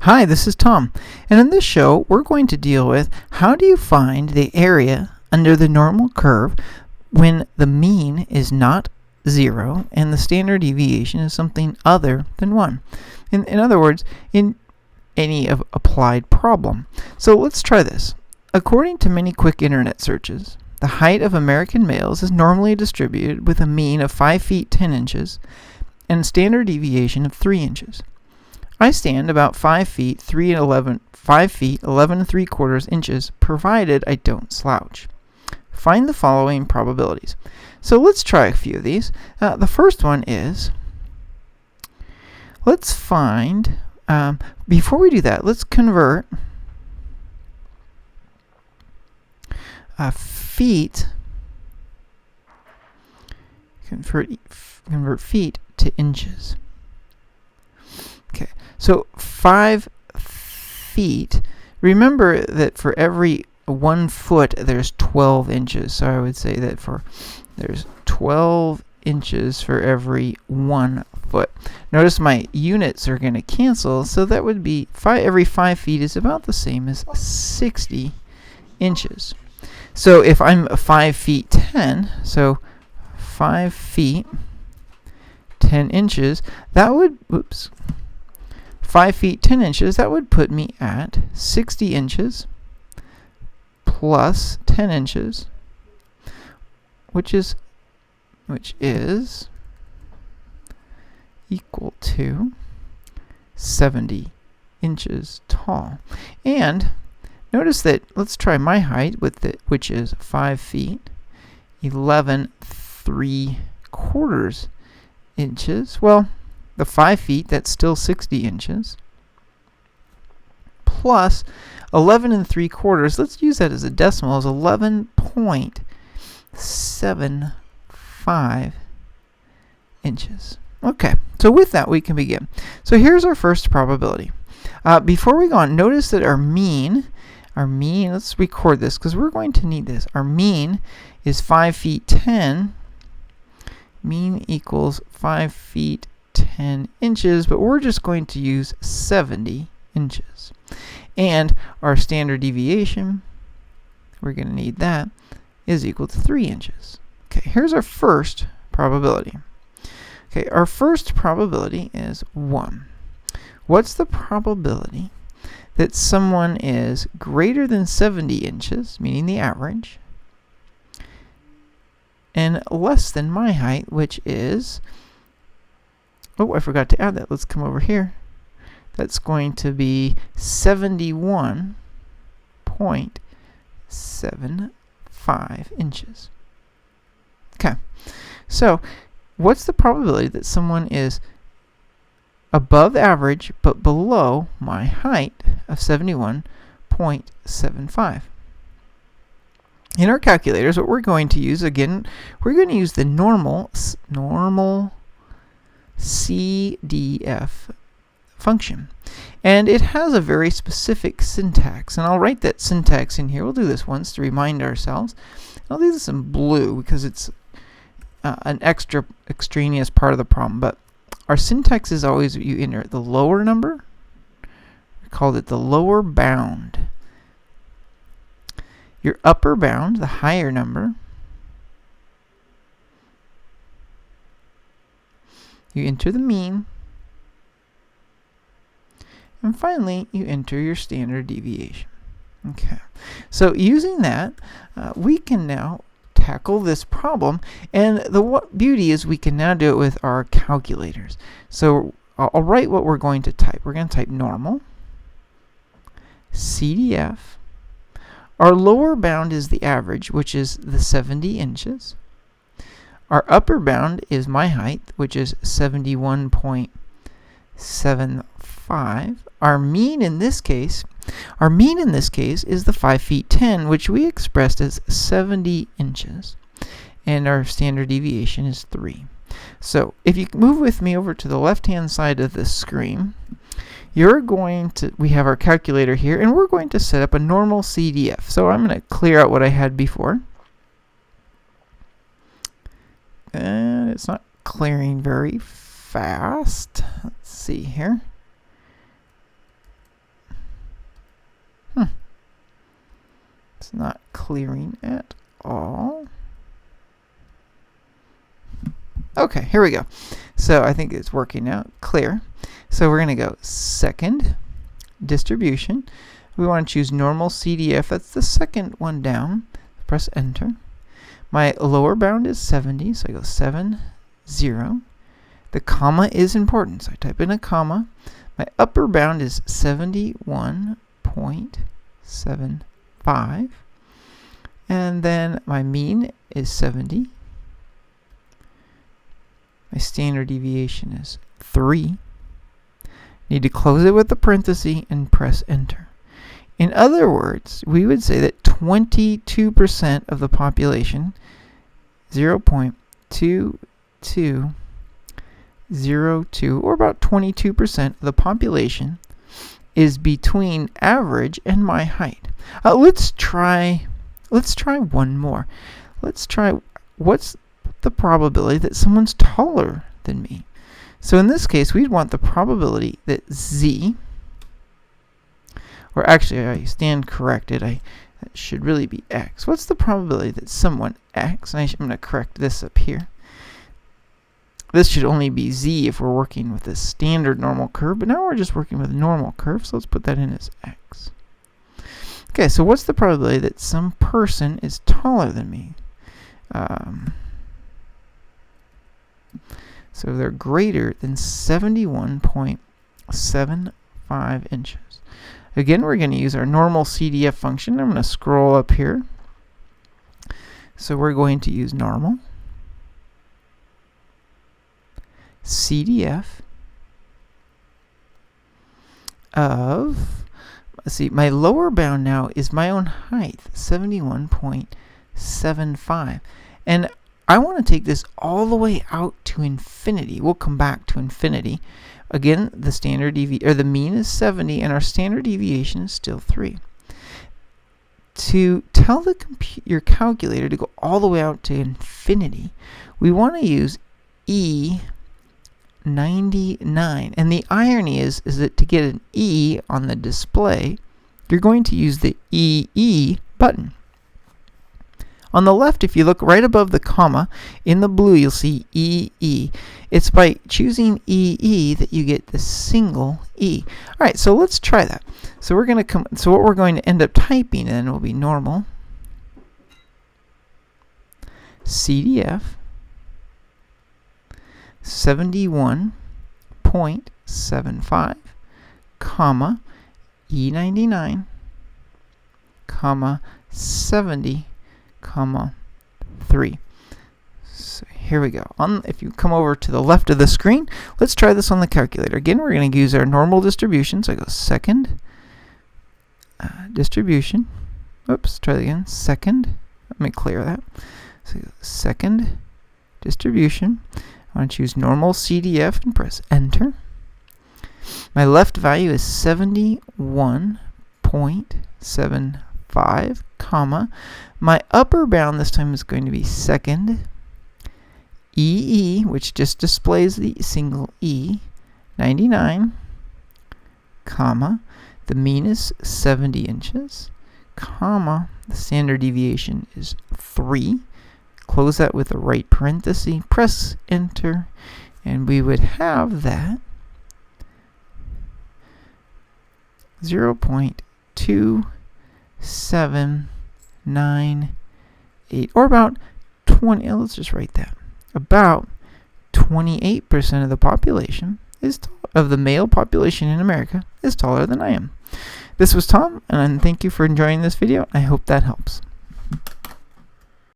Hi, this is Tom, and in this show we're going to deal with how do you find the area under the normal curve when the mean is not 0 and the standard deviation is something other than 1. In other words, in any applied problem. So let's try this. According to many quick internet searches, the height of American males is normally distributed with a mean of 5 feet 10 inches and a standard deviation of 3 inches. I stand about 5 feet 11 and 3/4 inches, provided I don't slouch. Find the following probabilities. So let's try a few of these. The first one is, let's find, before we do that, let's convert feet to inches. Okay, so 5 feet. Remember that for every 1 foot, there's 12 inches. So I would say that there's 12 inches for every 1 foot. Notice my units are going to cancel, so that would be every 5 feet is about the same as 60 inches. So if I'm 5 feet 10, so 5 feet 10 inches, that would, 5 feet 10 inches, that would put me at 60 inches plus 10 inches, which is equal to 70 inches tall. And notice that, let's try my height, which is 5 feet 11 3/4 inches. Well, the 5 feet, that's still 60 inches, plus 11 3/4, let's use that as a decimal, is 11.75 inches. Okay, so with that we can begin. So here's our first probability. Before we go on, notice that our mean, let's record this because we're going to need this. Our mean is 5 feet 10. Mean equals 5 feet 10 inches, but we're just going to use 70 inches. And our standard deviation, we're going to need that, is equal to 3 inches. Okay, here's our first probability. Okay, our first probability is 1. What's the probability that someone is greater than 70 inches, meaning the average, and less than my height, which is, oh, I forgot to add that. Let's come over here. That's going to be 71.75 inches. Okay, so what's the probability that someone is above average but below my height of 71.75? In our calculators, what we're going to use, again, we're going to use the normal CDF function. And it has a very specific syntax. And I'll write that syntax in here. We'll do this once to remind ourselves. I'll do this in blue because it's an extra extraneous part of the problem. But our syntax is always you enter the lower number. We called it the lower bound. Your upper bound, the higher number. You enter the mean. And finally, you enter your standard deviation. Okay, so using that, we can now tackle this problem. And the beauty is we can now do it with our calculators. So I'll write what we're going to type. We're going to type normal, CDF. Our lower bound is the average, which is the 70 inches. Our upper bound is my height, which is 71.75. Our mean in this case is the 5 feet 10, which we expressed as 70 inches. And our standard deviation is 3. So if you move with me over to the left-hand side of the screen, we have our calculator here, and we're going to set up a normal CDF. So I'm going to clear out what I had before. And it's not clearing very fast. Let's see here. clearing at all. Okay, here we go. So I think it's working now. Clear. So we're going to go second distribution. We want to choose normal CDF. That's the second one down. Press enter. My lower bound is 70, so I go 7, 0. The comma is important, so I type in a comma. My upper bound is 71.75. And then my mean is 70. My standard deviation is 3. Need to close it with the parenthesis and press enter. In other words, we would say that 22% of the population, 0.2202, or about 22% of the population, is between average and my height. Let's try one more. Let's try what's the probability that someone's taller than me. So in this case, we'd want the probability that Z, or actually I stand corrected, that should really be X. What's the probability that someone X, and I'm going to correct this up here. This should only be Z if we're working with a standard normal curve, but now we're just working with a normal curve, so let's put that in as X. Okay, so what's the probability that some person is taller than me? So they're greater than 71.75 inches. Again, we're going to use our normal CDF function. I'm going to scroll up here. So we're going to use normal CDF of, let's see, my lower bound now is my own height, 71.75. And I want to take this all the way out to infinity. We'll come back to infinity. Again, the standard the mean is 70, and our standard deviation is still 3. To tell your calculator to go all the way out to infinity, we want to use E99. And the irony is that to get an E on the display, you're going to use the EE button. On the left, if you look right above the comma, in the blue you'll see EE. It's by choosing EE that you get the single E. All right, so let's try that. So we're going to so what we're going to end up typing in will be normal CDF 71.75, comma E99, comma 70, comma 3. So here we go. If you come over to the left of the screen, let's try this on the calculator. Again, we're going to use our normal distribution. So I go second distribution. Oops, try that again. Second. Let me clear that. So second distribution. I want to choose normal CDF and press enter. My left value is 71.75, comma. My upper bound this time is going to be second EE, which just displays the single E, 99, comma. The mean is 70 inches, comma. The standard deviation is 3. Close that with a right parenthesis, press enter, and we would have that 0.2798, or about 20, let's just write that. About 28% of the population of the male population in America is taller than I am. This was Tom, and thank you for enjoying this video. I hope that helps.